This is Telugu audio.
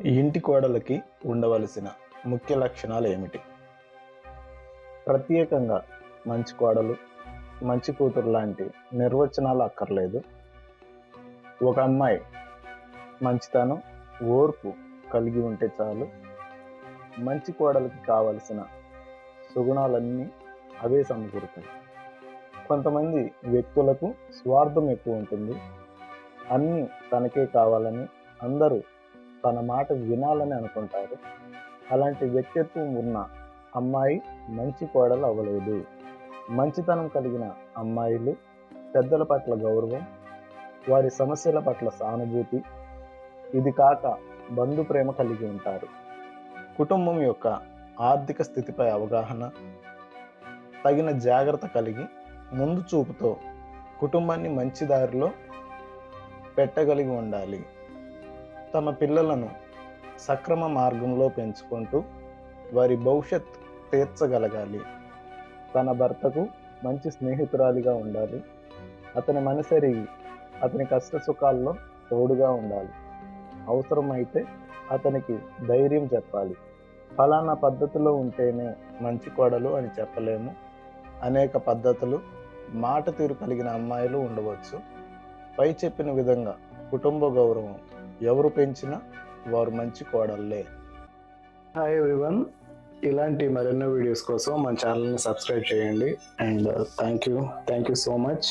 ఈ ఇంటి కోడలికి ఉండవలసిన ముఖ్య లక్షణాలు ఏమిటి? ప్రత్యేకంగా మంచి కోడలు, మంచి కూతురు లాంటి నిర్వచనాలు అక్కర్లేదు. ఒక అమ్మాయి మంచితనం, ఓర్పు కలిగి ఉంటే చాలు. మంచి కోడలికి కావలసిన సుగుణాలన్నీ అవే సమకూరుతాయి. కొంతమంది వ్యక్తులకు స్వార్థం ఎక్కువ ఉంటుంది. అన్నీ తనకే కావాలని, అందరూ తన మాట వినాలని అనుకుంటారు. అలాంటి వ్యక్తిత్వం ఉన్న అమ్మాయి మంచి కోడలు అవ్వలేదు. మంచితనం కలిగిన అమ్మాయిలు పెద్దల పట్ల గౌరవం, వారి సమస్యల పట్ల సానుభూతి, ఇది కాక బంధు ప్రేమ కలిగి ఉంటారు. కుటుంబం యొక్క ఆర్థిక స్థితిపై అవగాహన, తగిన జాగ్రత్త కలిగి ముందు చూపుతో కుటుంబాన్ని మంచి దారిలో పెట్టగలిగి ఉండాలి. తమ పిల్లలను సక్రమ మార్గంలో పెంచుకుంటూ వారి భవిష్యత్ తీర్చగలగాలి. తన భర్తకు మంచి స్నేహితురాలిగా ఉండాలి. అతని మనసెరిగి అతని కష్ట సుఖాల్లో తోడుగా ఉండాలి. అవసరమైతే అతనికి ధైర్యం చెప్పాలి. ఫలానా పద్ధతిలో ఉంటేనే మంచి కోడలు అని చెప్పలేము. అనేక పద్ధతులు, మాట తీరు కలిగిన అమ్మాయిలు ఉండవచ్చు. పై చెప్పిన విధంగా కుటుంబ గౌరవం ఎవరు పెంచినా వారు మంచి కోడళ్ళే. హాయ్ ఎవ్రీవన్, ఇలాంటి మరెన్నో వీడియోస్ కోసం మన ఛానల్ని సబ్స్క్రైబ్ చేయండి. And thank you so much.